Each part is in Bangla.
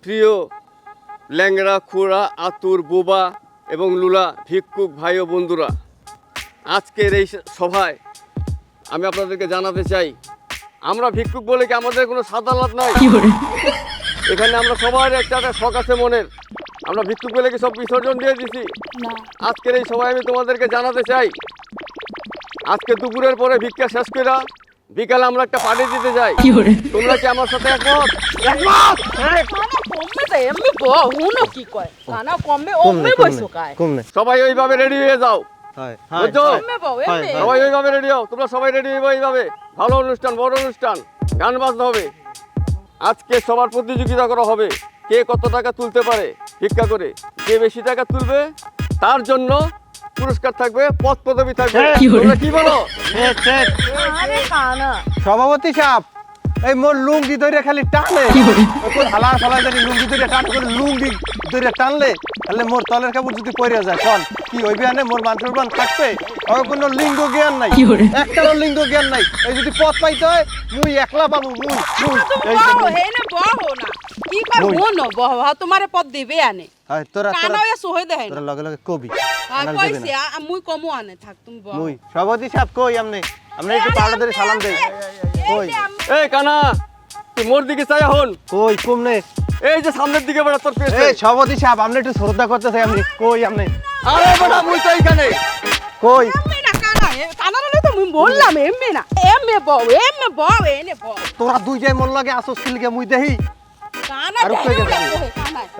প্রিয় ল্যাংড়া, খুড়া, আতুর, বোবা এবং লুলা ভিক্ষুক ভাই ও বন্ধুরা, আজকের এই সভায় আমি আপনাদেরকে জানাতে চাই, আমরা ভিক্ষুক বলে কি আমাদের কোনো সাদালাত নাই? এখানে আমরা সবার একটা শখ আছে মনের। আমরা ভিক্ষুক বলে কি সব বিসর্জন দিয়ে দিছি? আজকের এই সভায় আমি তোমাদেরকে জানাতে চাই, আজকে দুপুরের পরে ভিক্ষা শেষ করে বিকালে আমরা একটা পার্টি দিতে যাই। তোমরা কি আমার সাথে একমত? সবাই ওইভাবে রেডি হয়ে যাও। সবাই ওইভাবে রেডি হও, তোমরা সবাই রেডি হইবে এইভাবে। ভালো অনুষ্ঠান, বড় অনুষ্ঠান, গান বাজনা হবে। আজকে সবার প্রতিযোগিতা করা হবে, কে কত টাকা তুলতে পারে ভিক্ষা করে। যে বেশি টাকা তুলবে তার জন্য পুরস্কার থাকবে, পদ পদবি থাকবে। তোমরা কি বলো? সভাপতি সাহেব, এই মোর লুঙ্গি ধরে খালি টানে, হালা ফালা জানি লুঙ্গি ধরে টান করে, লুঙ্গি ধরে টানলে তাহলে মোর তলের কাপড় যদি পরে যায় কোন কি হইবে? আনে মোর মানুষের বান থাকবে? ওর কোনো লিঙ্গ জ্ঞান নাই, একটারও লিঙ্গ জ্ঞান নাই। এই যদি পথ পাইতে হয় মুই একলা পাবো, মুই তোমারে পদ দিবে আনে। তোরা তোরা লগে লগে কবি মুই কমু আনে থাক তুমি মুই সভাপতি সাহেব কই আমনে আমরা একটু পাড়া ধরে সালাম দেই। কই এই কানা, তুই মোর দিকে চাই হন। কই কমনে? এই যে সামনের দিকে বেড়া তোর পেছে। এই সভাপতি সাহেব আমনে একটু শ্রদ্ধা করতে চাই। আমনে কই? আমনে আরে বেটা মুই তো এইখানে। কই বললাম এমনি না, এমনি বউ, এমনি বউ, এনে বউ। তোরা দুই যাই মোর লাগে আসস কি লিগে মুই দেহি? কানা আর কই গেছে?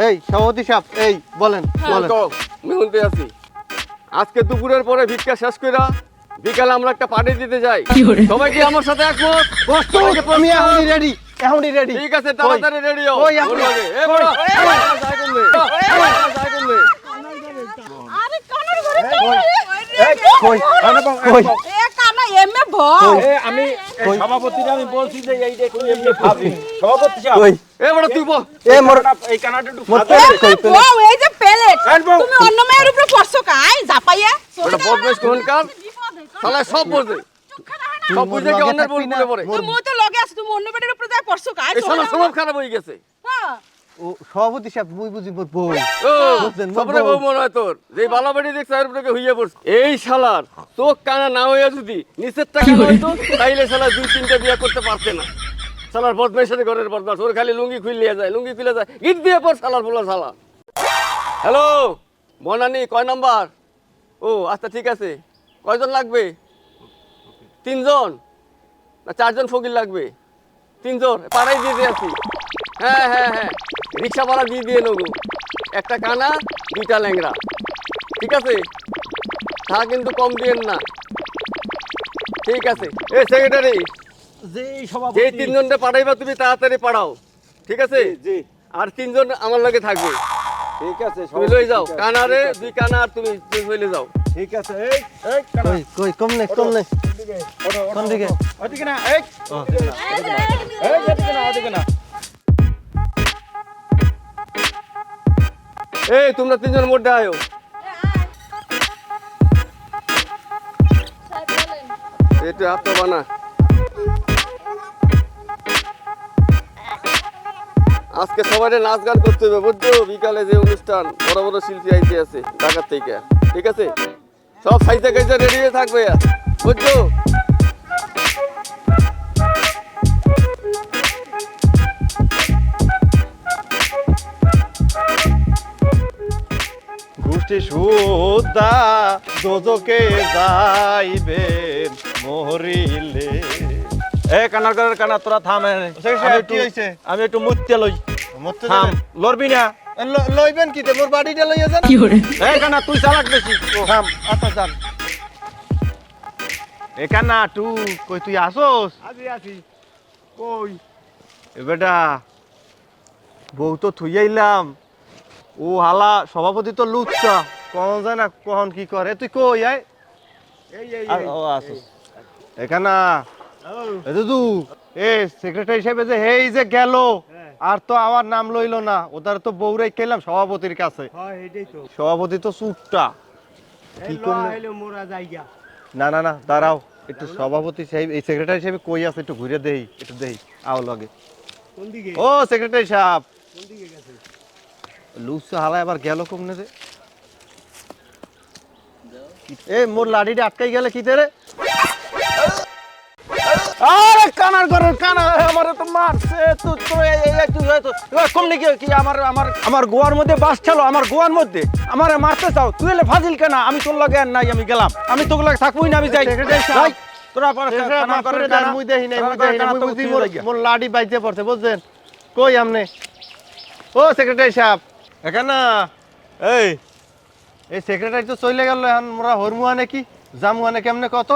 এই সভাপতি সাহেব, এই বলেন বলেন। তো আমি শুনতে আছি, আজকে দুপুরের পরে ভিক্ষা শেষ কইরা বিকালে আমরা একটা পার্টি দিতে যাই। সবাই কি আমার সাথে একমত? আমি এখনই রেডি, এখনই রেডি। ঠিক আছে, তাড়াতাড়ি রেডি হও। কই আপনি? এ বড় যাই কমবে, যাই কমবে। আরে কানার ঘরে কই কই এ কানা এমনি বউ। আমি সভাপতিরা আমি বলছি যে এই দেখুন এমনি ভাবি সভাপতি সাহেব কই? এ বড় তুই বল। এ মোর এই কানাটা একটু মোর ফাঁকা কই কই? বউ, এই যে প্লেট বউ। তুমি অন্য মেয়ের উপরে পড়ছো কাই জাপাইয়া? ওটা বদমাইশ কোনকার শালা সব বোঝে, সব বুঝে কি অন্যের বল বলে পড়ে। তুমি তো লগে আছো, তুমি অন্য মেয়ের উপরে যা পড়ছো কাই? এই শালা স্বভাব খারাপ হয়ে গেছে। হ্যাঁ ও সভাপতি সাহেব মুই বুঝি মোর বউ। ও বুঝছেন, মোর সবরে বউ। বউ মনে হয় তোর, যে বালাবাড়ি দেখছ এর উপরে হইয়া পড়ছে। এই শালার চোখ কানা না হইয়া যদি নিচের টাকা হইতো তাইলে শালা দুই তিনটা বিয়ে করতে পারতে না। শালার বদমাইশ সাথে ঘরের বদমাইশ, ওর খালি লুঙ্গি খুইলিয়া যায়, লুঙ্গি খুলে যায়, গিট দিয়ে পর শালার বলা শালা। হ্যালো বনানি, কয় নাম্বার? ও আচ্ছা ঠিক আছে, কয়জন লাগবে? 3 জন না 4 জন ফকির লাগবে? 3 জন পাড়াই দিয়ে আছি। হ্যাঁ হ্যাঁ হ্যাঁ, রিক্সা ভাড়া দিয়ে নেবো। একটা কানা, 2টা ল্যাংড়া, ঠিক আছে? তা কিন্তু কম দিয়েন না। ঠিক আছে। এ সেক্রেটারি, যে যে সভাপতি 3 জনটা পাঠাইবা তুমি তাড়াতাড়ি পাঠাও, ঠিক আছে? জি আর 3 জন আমার লাগে থাকবে। ঠিক আছে তুমি লই যাও কানারে, 2 কানা, আর তুমি চলে যাও। ঠিক আছে এই এই কানা কই কই কমনে কমনে কোন দিকে? ওদিকে না এই এই ওদিকে না ওদিকে না এই তোমরা 3 জন মোড়ে আয়ো। একটু হাত তো বানা। আজকে সবাই নাচ গান করতে হবে, বুঝছো? বিকালে যে অনুষ্ঠান, বড় বড় শিল্পী আইতে আছে ঢাকার থেকে, ঠিক আছে? সব সাইজে গাইজে রেডি হয়ে থাকবে, বুঝছো? গোষ্ঠী সুদা দোজকে যাইবেন মরিলে। এ কানার ঘরের কানা তোরা থাম। কি হইছে? আমি একটু মুত্তে লই। মরতে থাম, যাবেন? লড়বি না। লইবেন কি? মোর বাড়িটা লইয়া যান। এ কানা তুই চালাক বেশি। থাম, আচ্ছা যান। এ কান্না টু কই তুই আসোস? আজি আছি কই এ বেটা বউ তো থুই আইলাম, ও হালা সভাপতি তো লুচ্চা, কখন যায় না কখন কি করে। তুই কই আয়? এই এই ও আসোস এখানা। এ দুদু, এ সেক্রেটারি সাহেব যে হেই যে গেল, আর তো আমার নাম লইলো না। ওদের তো বউরাই খেলাম সভাপতির কাছে। হয় এটাই তো সভাপতি তো চুপটা। কি করলে? হইলো মোরা জায়গা না না না দাঁড়াও একটু, সভাপতি সাহেব এই সেক্রেটারি সাহেব কই আছে একটু ঘুরে দেই, একটু দেই আও লগে। কোন দিকে? ও সেক্রেটারি সাহেব, লুসা হালা এবার গেল কমনে রে এ মোর লাঠিটা আটকাই গেলে কি রে আরে কানার ঘরের কানা আমারে তো মারছে তো তো কমনে কি আমার গোয়ার মধ্যে বাস ছিল আমার গোয়ার মধ্যে আমারে মারতে চাও তুই এলে ফাজিল কেন আমি তোর লগে আর নাই আমি গেলাম আমি তোর লগে থাকবই না আমি যাই যাই তোরা পরে কানা করে দাঁড় মুই দেই নাই মুই বুঝি মোর লাঠি বাইতে পড়ছে বুঝছেন কই আমনে ও সেক্রেটারি সাহেব এখানে এই সেক্রেটারি তো চলে গেল এখন মোরা হরমুয়া নাকি জামুয়া কেমনে কত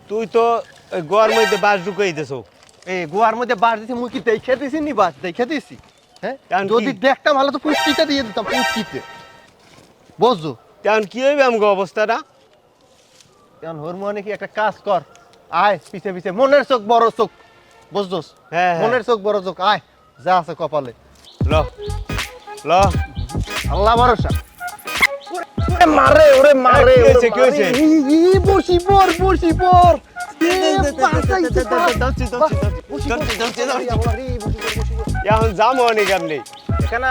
তুই তো গোয়ার মধ্যে বাস ঢুকাই দিছ এই গোয়ার মধ্যে বাস দিছি মুই কি দেখে দিছি নি বাস দেখে দিছি হ্যাঁ এখন কি? যদি দেখতাম ভালো তো পুষ্টিতে দিয়ে দিতাম পুষ্টিতে বুঝছো তেমন কি হইবে আমগো অবস্থাটা এখন হরমুয়া নাকি একটা কাজ কর আয় পিছে পিছে মনের চোখ বড় চোখ বুঝছোস হ্যাঁ, হ্যাঁ। মনের চোখ বড় চোখ আয় যা আছে কপালে ল ল আল্লাহ ভরসা ওরে মারে ওরে মারে কি হয়েছে, কি হয়েছে? বসি পর এখন যাবো অনেক আপনি এখানে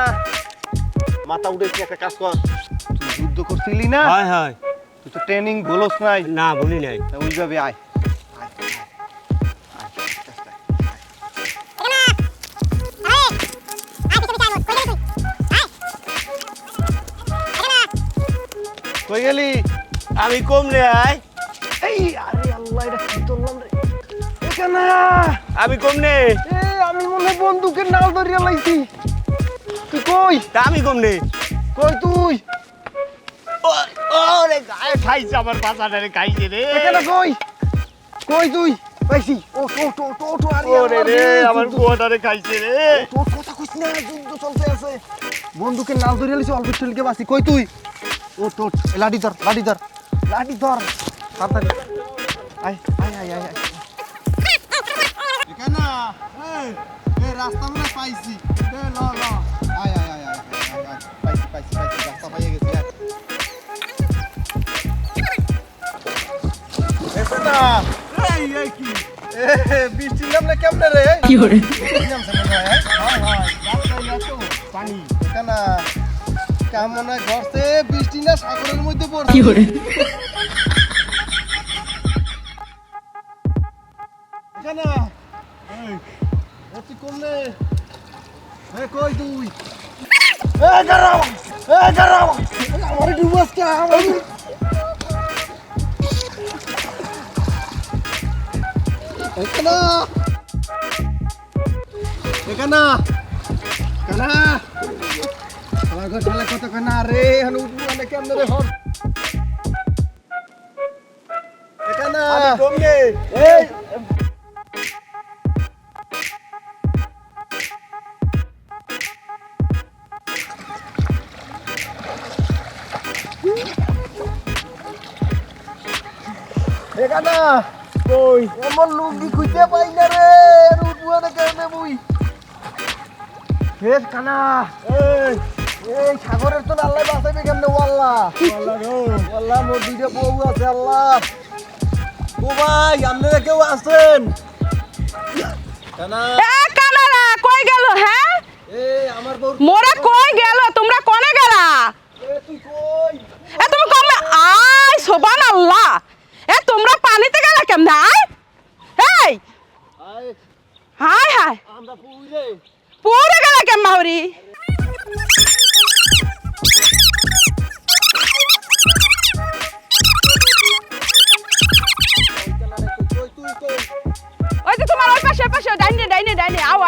মাথা উঠেছি একটা কাজ কর তুই যুদ্ধ করছিলি না হয় হয় তুই তো ট্রেনিং বলস নাই না বলি নাই ওইভাবে আয় কই গেলি আমি কম রে আয় এই আরে আল্লাহ এটা কি করলাম রে এখানে আমি কম নে এ আমি মনে হয় বন্দুকের নাল ধরিয়া লাইছি তুই কই তা আমি কম নে কই তুই ওরে গায়ে খাইছে আমার পাছাটারে খাইছে রে এখানে কই কই তুই পাইছি ও টো আরে ওরে রে আমার গোয়াটারে খাইছে রে তোর কথা কইছ না যুদ্ধ চলতে আছে বন্দুকের নাল ধরিয়া লাইছি অল্প ছেলেকে বাসি কই তুই ও টো লাঠি ধর তাড়াতাড়ি আয় এখানে এই রাস্তা মনে পাইছি ল আয় পাইছি রাস্তা পাইয়ে গেছি এখানে এই কি বৃষ্টি নামলে কেমনে রে কি করে নামছে মনে হয় পানি এখানে কেমন ঘরতে বৃষ্টি না সাগরের মধ্যে পড়ছে কি করে এখানে তুই কমলে কই তুই গারাও আমার ডুবাস কে আমার এখানে আমার ঘর ঢালে কত কানা রে এখন উঠবো না কেমন রে হর এখানে কম নে এই এখানে কই এমন লুঙ্গি খুঁজতে পাই না রে উঠবো না কেমনে মুই হে কানা এই সাগরের তো আল্লাহ বাঁচাইবে কেমনে আল্লাহ মোর দুইটা বউ আছে আল্লাহ ও ভাই আপনারা কেউ আছেন কানা কানারা কই গেল হ্যাঁ আমার বউ মোরা কই গেল তোমরা কোনে গেলা তুই কই তুমি কমে আয় সুবহানাল্লাহ তোমরা পানিতে গেলা কেমনে আয় এই হায় আমরা পুইরে পুরে গেলা কেমন মাউরি ওই যে তোমার ওই পাশে ডাইনে আও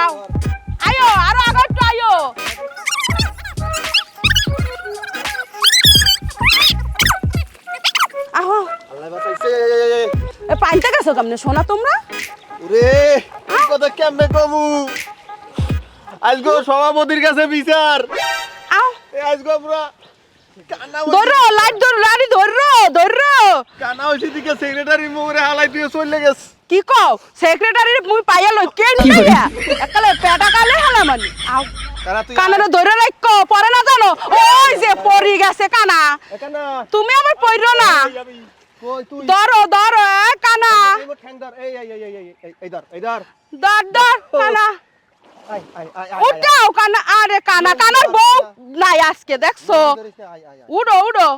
আয়ো আরো আগে একটু আয়ো আহো আল্লাহ বাঁচাইছে পানিতে গেছো কেমনে শোনা তোমরা ওরে এই কথা কেমনে কমু আজকে সভাপতির কাছে বিচার আও আজকে আমরা কানা ধরো লাড়ি ধরো কানা হইছে দিকে সেক্রেটারি মোরে হালাই দিয়ে চলে গেছে কি কও সেক্রেটারি মুই পাইয়া লই কে নিয়া একালে পেটা কালে হালা মানি আও কানা তুই কানারে ধরে রাখো পরে না জানো ওই যে পড়ি গেছে কানা এখানে তুমি আমার পইরো না কই তুই ধরো কানা এই ঠ্যাং ধর এই ধর ধর কানা আয় আয় আয় উঠাও কানা, আরে কানা কানার বউ নাই আজকে দেখছো। উড়ো উড়ো।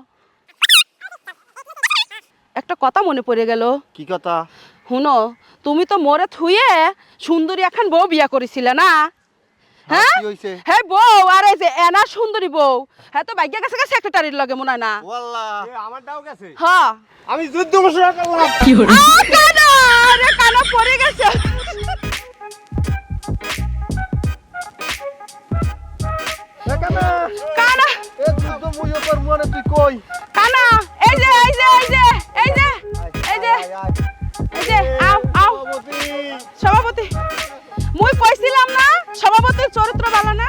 একটা কথা মনে পড়ে গেল। কি কথা? শুনো, তুমি তো মোরে থুয়ে সুন্দরী এখন বউ বিয়া করেছিলে না? হ্যাঁ কি হইছে? হ্যাঁ বউ, আরে যে এনা সুন্দরী বউ, হ্যাঁ তো ভাগ্য গেছে সেক্রেটারির লগে মনে হয় না? ওয়াল্লাহ আমারটাও গেছে। হ্যাঁ। আমি যুদ্ধ ঘোষণা করলাম। কানা, আরে কানা পড়ে গেছে। কানা কানা এ যুদ্ধ মুইও করব না, তুই কই? কানা, এই যে এই যে এই যে এই যে এই যে এই যে আও আও। সভাপতি, মুই কইছিলাম না সভাপতির চরিত্র ভালো না?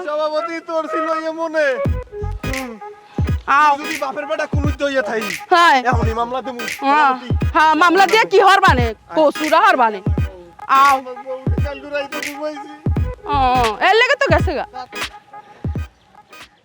সভাপতি তোর ছিল ইয়ে মনে, আও। যদি বাপের বেটা কুলুই দইয়া থাই হ্যাঁ এখনই মামলা দেবো। হ্যাঁ হ্যাঁ, মামলা দিয়ে কি হরবানে? কসুরা হরবানে। আও। কাল দুরাই তো ঘুমাইছি। ও, এর লেগে তো গেছে গা।